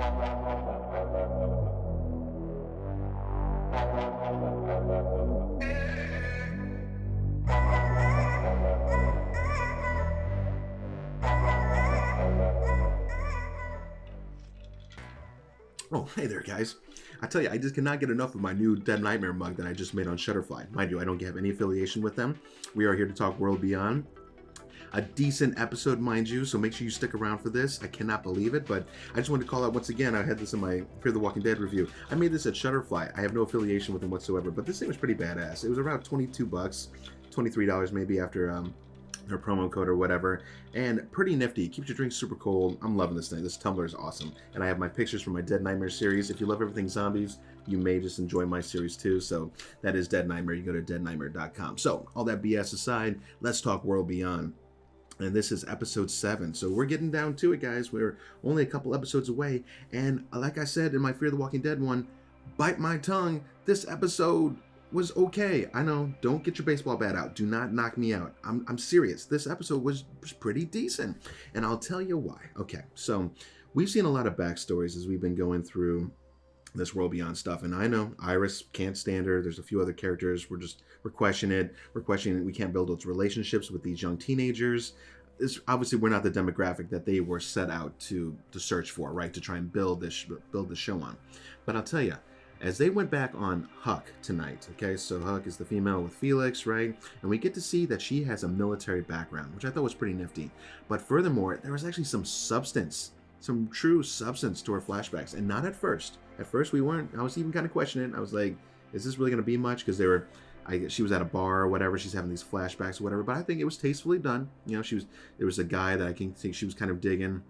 Oh, hey there, guys. I tell you, I just cannot get enough of my new Dead Nightmare mug that I just made on Shutterfly. Mind you, I don't have any affiliation with them. We are here to talk World Beyond. A decent episode, mind you, so make sure you stick around for this. I cannot believe it, but I just wanted to call out once again, I had this in my Fear the Walking Dead review. I made this at Shutterfly. I have no affiliation with them whatsoever, but this thing was pretty badass. It was around 22 bucks, $23 maybe after her promo code or whatever, and pretty nifty. Keeps your drink super cold. I'm loving this thing. This tumbler is awesome, and I have my pictures from my Dead Nightmare series. If you love everything zombies, you may just enjoy my series too. So that is Dead Nightmare. You go to deadnightmare.com. So all that BS aside, let's talk World Beyond. And this is episode 7. So we're getting down to it, guys. We're only a couple episodes away. And like I said in my Fear the Walking Dead one, bite my tongue, this episode was okay. I know, don't get your baseball bat out. Do not knock me out. I'm serious. This episode was pretty decent. And I'll tell you why. Okay, so we've seen a lot of backstories as we've been going through this World Beyond stuff. And I know Iris can't stand her. There's a few other characters. We're questioning it. We're questioning we can't build those relationships with these young teenagers. Obviously, we're not the demographic that they were set out to search for, right? To try and build this show on. But I'll tell you, as they went back on Huck tonight, okay, so Huck is the female with Felix, right? And we get to see that she has a military background, which I thought was pretty nifty. But furthermore, there was actually some substance, some true substance to her flashbacks, and not at first. At first, we weren't. I was even kind of questioning. I was like, is this really going to be much? Because she was at a bar or whatever. She's having these flashbacks or whatever. But I think it was tastefully done. You know, there was a guy that I can think she was kind of digging.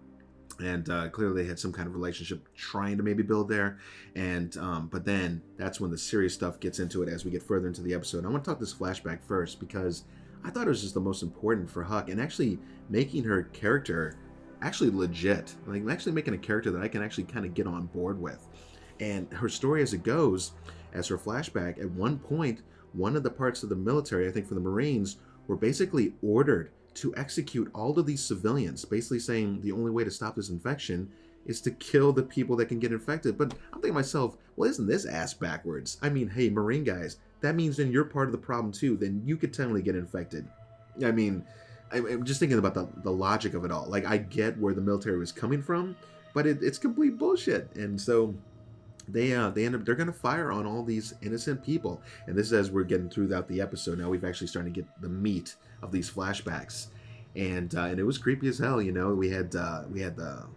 And clearly they had some kind of relationship trying to maybe build there. And but then that's when the serious stuff gets into it as we get further into the episode. I want to talk this flashback first because I thought it was just the most important for Huck and actually making her character actually legit. Like actually making a character that I can actually kind of get on board with. And her story as it goes, as her flashback, at one point, one of the parts of the military, I think for the Marines, were basically ordered to execute all of these civilians, basically saying the only way to stop this infection is to kill the people that can get infected. But I'm thinking to myself, well, isn't this ass backwards? I mean, hey, Marine guys, that means then you're part of the problem too. Then you could technically get infected. I mean, I'm just thinking about the logic of it all. Like, I get where the military was coming from, but it's complete bullshit. And so they're going to fire on all these innocent people. And this is as we're getting throughout the episode. Now we've actually starting to get the meat of these flashbacks, and it was creepy as hell. You know, we had the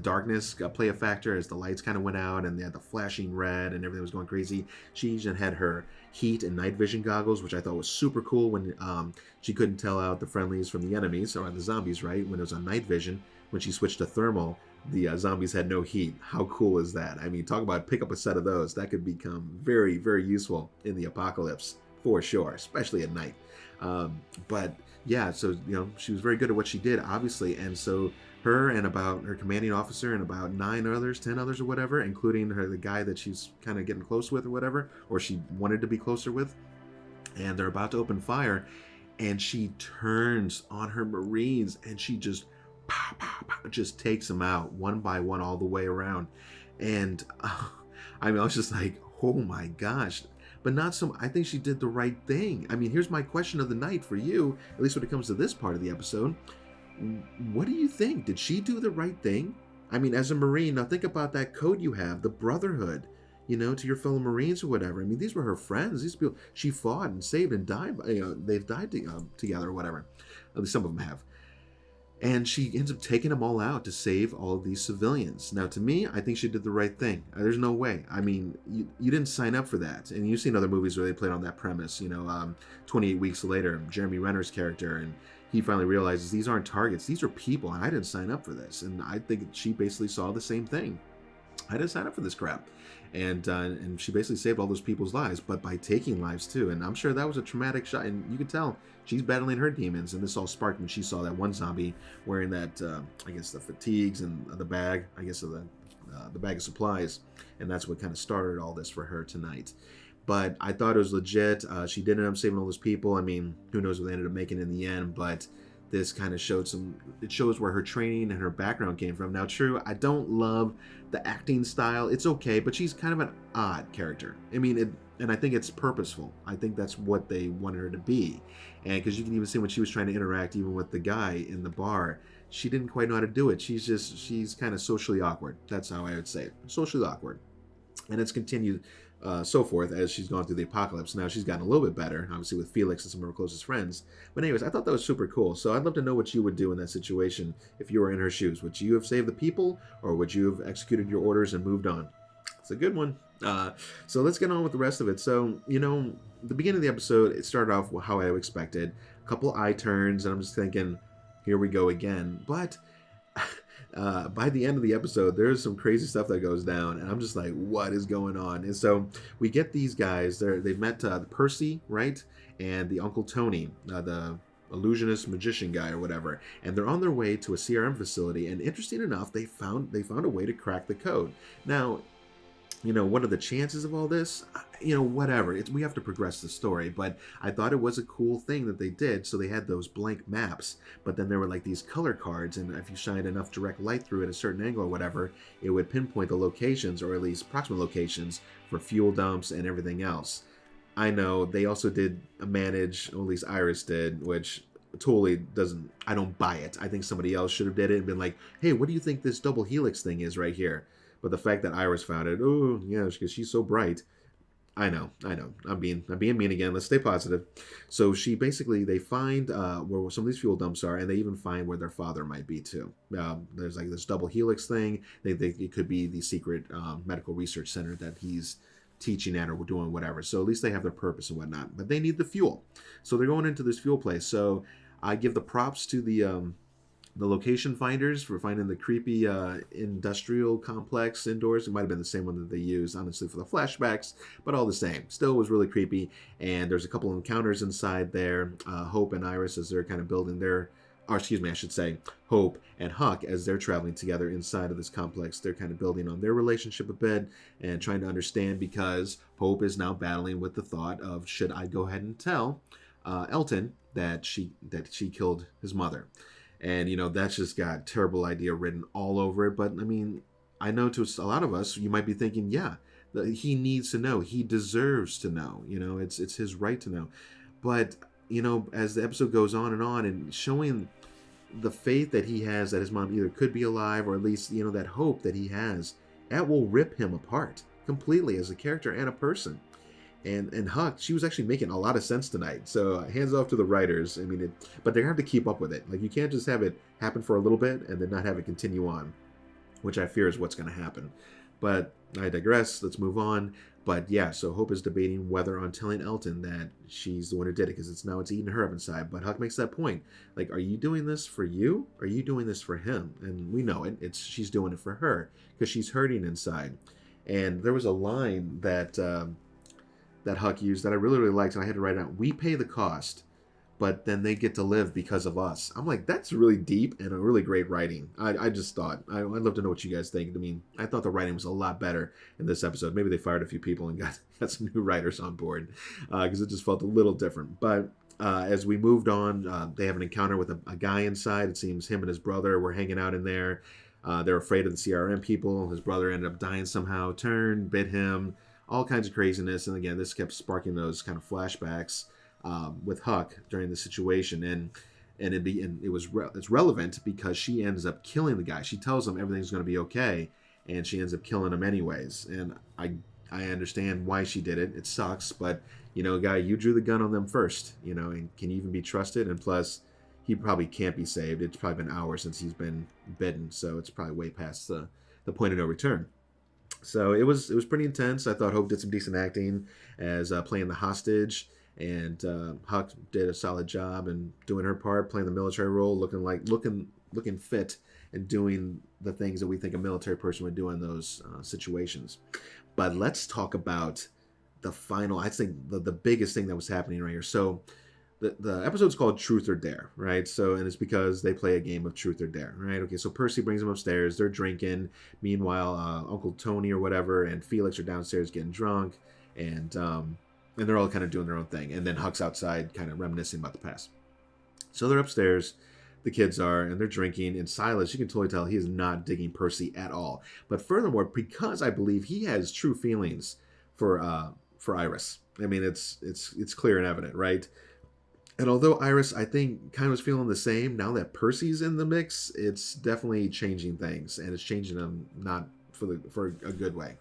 darkness play a factor as the lights kind of went out, and they had the flashing red, and everything was going crazy. She even had her heat and night vision goggles, which I thought was super cool when she couldn't tell out the friendlies from the enemies or the zombies, right? When it was on night vision, when she switched to thermal, the zombies had no heat. How cool is that? I mean, talk about pick up a set of those. That could become very, very useful in the apocalypse for sure, especially at night. But yeah, so, you know, she was very good at what she did, obviously. And so her and about her commanding officer and about 10 others or whatever, including the guy that she's kind of getting close with or whatever, or she wanted to be closer with. And they're about to open fire. And she turns on her Marines and she just pow, pow, pow, just takes them out one by one all the way around. And I mean, I was just like, oh my gosh. But not so. I think she did the right thing. I mean, here's my question of the night for you, at least when it comes to this part of the episode. What do you think? Did she do the right thing? I mean, as a Marine, now think about that code you have, the brotherhood, you know, to your fellow Marines or whatever. I mean, these were her friends. These people she fought and saved and died. You know, they've died together or whatever. At least some of them have. And she ends up taking them all out to save all of these civilians. Now, to me, I think she did the right thing. There's no way. I mean, you didn't sign up for that. And you've seen other movies where they played on that premise. You know, 28 Weeks Later, Jeremy Renner's character, and he finally realizes these aren't targets. These are people, and I didn't sign up for this. And I think she basically saw the same thing. I didn't sign up for this crap. And she basically saved all those people's lives, but by taking lives too. And I'm sure that was a traumatic shot. And you can tell she's battling her demons. And this all sparked when she saw that one zombie wearing that, I guess, the fatigues and the bag, I guess, of the bag of supplies. And that's what kind of started all this for her tonight. But I thought it was legit. She did end up saving all those people. I mean, who knows what they ended up making in the end. But this kind of it shows where her training and her background came from. Now, true, I don't love the acting style. It's okay, but she's kind of an odd character. I mean, and I think it's purposeful. I think that's what they wanted her to be. And because you can even see when she was trying to interact even with the guy in the bar, she didn't quite know how to do it. She's kind of socially awkward. That's how I would say it. Socially awkward. And it's continued so forth as she's gone through the apocalypse. Now she's gotten a little bit better, obviously with Felix and some of her closest friends. But anyways, I thought that was super cool. So I'd love to know what you would do in that situation if you were in her shoes. Would you have saved the people, or would you have executed your orders and moved on? It's a good one. So let's get on with the rest of it. So, the beginning of the episode, it started off how I expected. A couple eye turns, and I'm just thinking, here we go again. But by the end of the episode, there's some crazy stuff that goes down, and I'm just like, what is going on? And so we get these guys. They've met Percy, right, and the Uncle Tony, the illusionist magician guy or whatever, and they're on their way to a CRM facility. And interesting enough, they found a way to crack the code. Now, what are the chances of all this? Whatever. We have to progress the story, but I thought it was a cool thing that they did. So they had those blank maps, but then there were like these color cards, and if you shined enough direct light through at a certain angle or whatever, it would pinpoint the locations, or at least approximate locations, for fuel dumps and everything else. I know they also did manage, or at least Iris did, which totally I don't buy it. I think somebody else should have did it and been like, hey, what do you think this double helix thing is right here? But the fact that Iris found it, oh yeah, because she's so bright. I know. I'm being mean again. Let's stay positive. So they find where some of these fuel dumps are, and they even find where their father might be too. There's like this double helix thing. It could be the secret medical research center that he's teaching at or doing whatever. So at least they have their purpose and whatnot. But they need the fuel, so they're going into this fuel place. So I give the props to the location finders for finding the creepy industrial complex indoors. It might have been the same one that they used, honestly, for the flashbacks, but all the same. Still was really creepy. And there's a couple of encounters inside there. Hope and Iris, as they're kind of building Hope and Huck, as they're traveling together inside of this complex, they're kind of building on their relationship a bit and trying to understand, because Hope is now battling with the thought of, should I go ahead and tell Elton that she killed his mother? And, that's just got terrible idea written all over it. But, I mean, I know to a lot of us, you might be thinking, yeah, he needs to know. He deserves to know. It's his right to know. But, as the episode goes on and showing the faith that he has that his mom either could be alive, or at least, that hope that he has, that will rip him apart completely as a character and a person. And Huck, she was actually making a lot of sense tonight. So hands off to the writers. I mean, but they have to keep up with it. Like, you can't just have it happen for a little bit and then not have it continue on, which I fear is what's going to happen. But I digress. Let's move on. But yeah, so Hope is debating whether on telling Elton that she's the one who did it, because it's eating her up inside. But Huck makes that point. Like, are you doing this for you? Or are you doing this for him? And we know it. She's doing it for her because she's hurting inside. And there was a line that Huck used that I really, really liked, and I had to write it down. We pay the cost, but then they get to live because of us. I'm like, that's really deep and a really great writing. I just thought, I'd love to know what you guys think. I mean, I thought the writing was a lot better in this episode. Maybe they fired a few people and got some new writers on board, because it just felt a little different. But as we moved on, they have an encounter with a guy inside. It seems him and his brother were hanging out in there. They're afraid of the CRM people. His brother ended up dying somehow, bit him. All kinds of craziness, and again, this kept sparking those kind of flashbacks with Huck during the situation, and it's relevant because she ends up killing the guy. She tells him everything's going to be okay, and she ends up killing him anyways. And I understand why she did it. It sucks, but guy, you drew the gun on them first. And can you even be trusted? And plus, he probably can't be saved. It's probably been hours since he's been bitten, so it's probably way past the point of no return. So it was pretty intense. I thought Hope did some decent acting as playing the hostage, and Huck did a solid job in doing her part, playing the military role, looking fit and doing the things that we think a military person would do in those situations. But let's talk about the final. I think the biggest thing that was happening right here. So the episode's called Truth or Dare, right? So, and it's because they play a game of Truth or Dare, right? Okay, so Percy brings them upstairs. They're drinking. Meanwhile, Uncle Tony or whatever and Felix are downstairs getting drunk, and they're all kind of doing their own thing. And then Huck's outside kind of reminiscing about the past. So they're upstairs. The kids are, and they're drinking. And Silas, you can totally tell he is not digging Percy at all. But furthermore, because I believe he has true feelings for Iris. I mean, it's clear and evident, right? And although Iris, I think, kind of was feeling the same, now that Percy's in the mix, it's definitely changing things, and it's changing them not for a good way.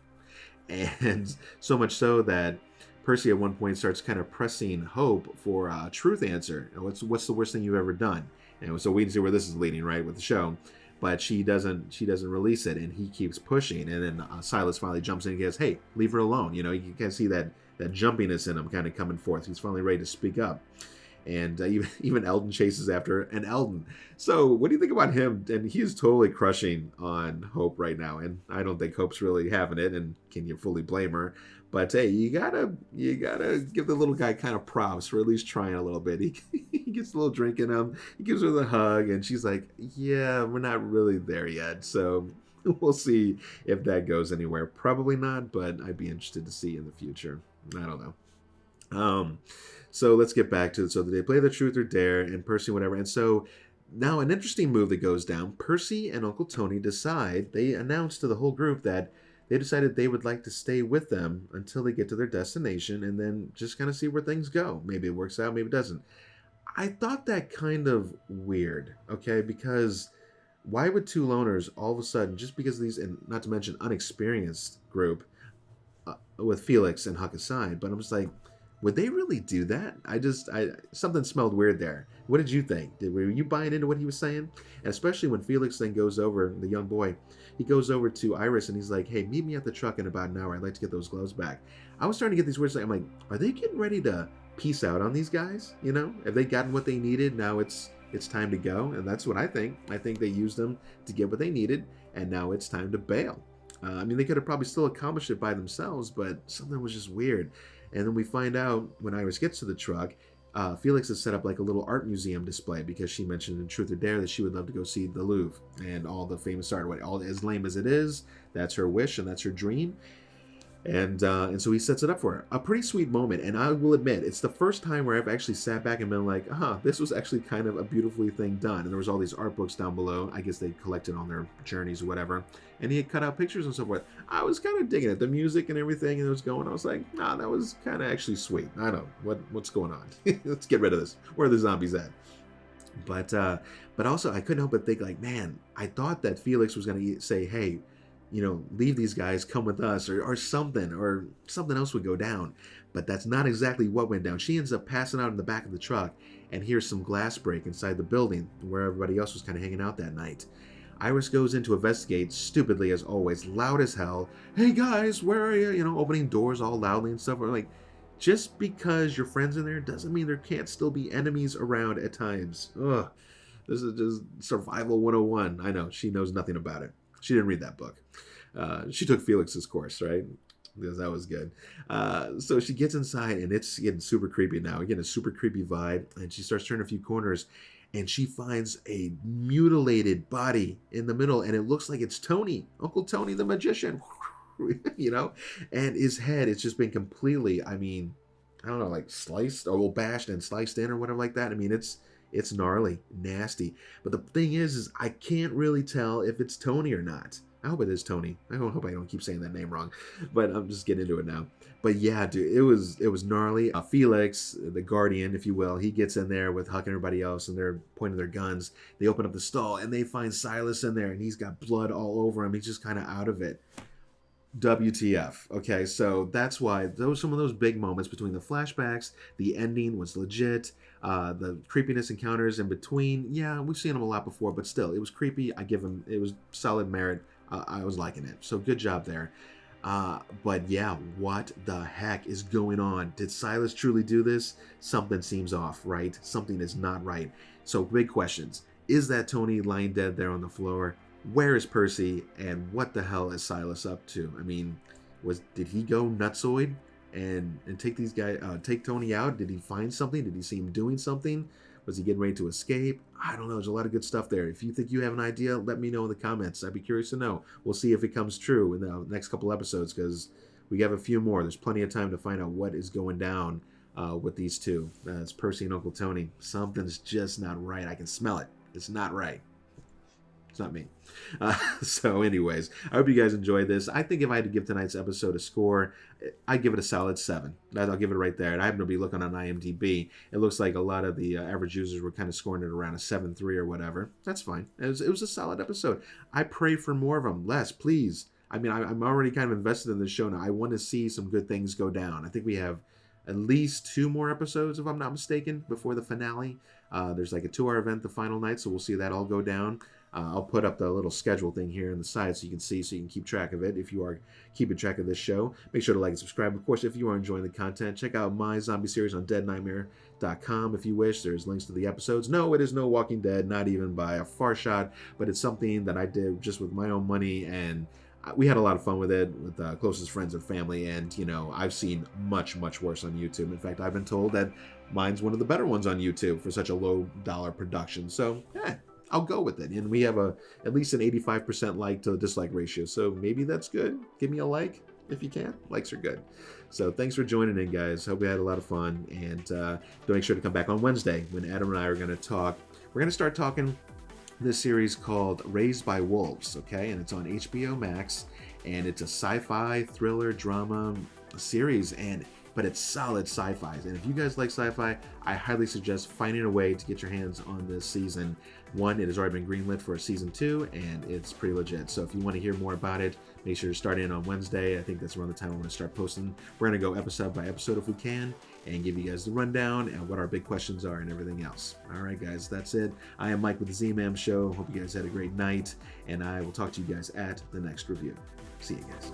And so much so that Percy at one point starts kind of pressing Hope for a truth answer. What's the worst thing you've ever done? And so we can see where this is leading, right, with the show. But she doesn't release it, and he keeps pushing. And then Silas finally jumps in and goes, "Hey, leave her alone." You know, you can see that jumpiness in him kind of coming forth. He's finally ready to speak up. And even Eldon chases after her. And Eldon, so what do you think about him? And he's totally crushing on Hope right now, and I don't think Hope's really having it, and can you fully blame her? But hey, you gotta give the little guy kind of props for at least trying a little bit. He gets a little drink in him, he gives her the hug, and she's like, "Yeah, we're not really there yet, so we'll see if that goes anywhere." Probably not, but I'd be interested to see in the future. I don't know. So let's get back to it. So they play the truth or dare, and Percy, whatever. And so now an interesting move that goes down. Percy and Uncle Tony they announce to the whole group that they decided they would like to stay with them until they get to their destination, and then just kind of see where things go. Maybe it works out, maybe it doesn't. I thought that kind of weird, okay? Because why would two loners all of a sudden, just because of these, and not to mention unexperienced group, with Felix and Huck aside, but I'm just like, would they really do that? Something smelled weird there. What did you think? Were you buying into what he was saying? And especially when Felix then goes over, the young boy, he goes over to Iris and he's like, "Hey, meet me at the truck in about an hour. I'd like to get those gloves back." I was starting to get these words. I'm like, are they getting ready to peace out on these guys? You know, have they gotten what they needed? Now it's time to go. And that's what I think. I think they used them to get what they needed, and now it's time to bail. I mean, they could have probably still accomplished it by themselves, but something was just weird. And then we find out when Iris gets to the truck, Felix has set up like a little art museum display because she mentioned in Truth or Dare that she would love to go see the Louvre and all the famous art. All as lame as it is, that's her wish and that's her dream. And so he sets it up for her. A pretty sweet moment. And I will admit, it's the first time where I've actually sat back and been like, this was actually kind of a beautifully thing done. And there was all these art books down below. I guess they collected on their journeys or whatever. And he had cut out pictures and so forth. I was kind of digging it. The music and everything and it was going. I was like, that was kind of actually sweet. I don't know. What's going on? Let's get rid of this. Where are the zombies at? But also, I couldn't help but think like, man, I thought that Felix was going to say, "Hey, leave these guys, come with us," or something else would go down. But that's not exactly what went down. She ends up passing out in the back of the truck and hears some glass break inside the building where everybody else was kind of hanging out that night. Iris goes in to investigate, stupidly as always, loud as hell. "Hey guys, where are you?" Opening doors all loudly and stuff. We're like, just because your friend's in there doesn't mean there can't still be enemies around at times. Ugh. This is just survival 101. I know, she knows nothing about it. She didn't read that book. She took Felix's course, right? Because that was good. So she gets inside, and it's getting super creepy now. Again, a super creepy vibe. And she starts turning a few corners, and she finds a mutilated body in the middle, and it looks like it's Tony, Uncle Tony the magician, and his head has just been completely, I don't know, like sliced or bashed and sliced in or whatever like that. It's gnarly, nasty. But the thing is I can't really tell if it's Tony or not. I hope it is Tony. I hope I don't keep saying that name wrong. But I'm just getting into it now. But yeah, dude, it was gnarly. Felix, the guardian, if you will, he gets in there with Huck and everybody else, and they're pointing their guns. They open up the stall, and they find Silas in there, and he's got blood all over him. He's just kind of out of it. WTF. Okay, so that's why some of those big moments between the flashbacks, the ending was legit, the creepiness encounters in between, yeah, we've seen them a lot before, but still, it was creepy. It was solid merit. I was liking it. So good job there. But yeah, what the heck is going on? Did Silas truly do this? Something seems off, right? Something is not right. So big questions. Is that Tony lying dead there on the floor? Where is Percy, and what the hell is Silas up to? Did he go nutsoid and take Tony out? Did he find something? Did he see him doing something? Was he getting ready to escape? I don't know. There's a lot of good stuff there. If you think you have an idea, let me know in the comments. I'd be curious to know. We'll see if it comes true in the next couple episodes, because we have a few more. There's plenty of time to find out what is going down with these two. It's Percy and Uncle Tony. Something's just not right. I can smell it. It's not right. It's not me. So anyways, I hope you guys enjoyed this. I think if I had to give tonight's episode a score, I'd give it a solid 7. I'll give it right there. And I happen to be looking on IMDb. It looks like a lot of the average users were kind of scoring it around a 7.3 or whatever. That's fine. It was a solid episode. I pray for more of them. Les, please. I mean, I'm already kind of invested in this show now. I want to see some good things go down. I think we have at least 2 more episodes, if I'm not mistaken, before the finale. There's like a 2-hour event the final night, so we'll see that all go down. I'll put up the little schedule thing here on the side so you can see, so you can keep track of it if you are keeping track of this show. Make sure to like and subscribe. Of course, if you are enjoying the content, check out my zombie series on deadnightmare.com if you wish. There's links to the episodes. No, it is no Walking Dead, not even by a far shot, but it's something that I did just with my own money, and we had a lot of fun with it with closest friends and family, and you know, I've seen much worse on YouTube. In fact, I've been told that mine's one of the better ones on YouTube for such a low dollar production. So I'll go with it. And we have at least an 85% like to dislike ratio, so maybe that's good. Give me a like if you can. Likes are good. So thanks for joining in, guys. Hope we had a lot of fun, and do make sure to come back on Wednesday when Adam and I are going to talk. We're going to start talking this series called Raised by Wolves, okay? And it's on HBO Max, and it's a sci-fi thriller drama series, but it's solid sci-fi. And if you guys like sci-fi, I highly suggest finding a way to get your hands on this season. 1, it has already been greenlit for a season 2, and it's pretty legit. So if you want to hear more about it, make sure to start in on Wednesday. I think that's around the time I'm going to start posting. We're going to go episode by episode if we can, and give you guys the rundown and what our big questions are and everything else. All right, guys, that's it. I am Mike with the Z-Man Show. Hope you guys had a great night, and I will talk to you guys at the next review. See you guys.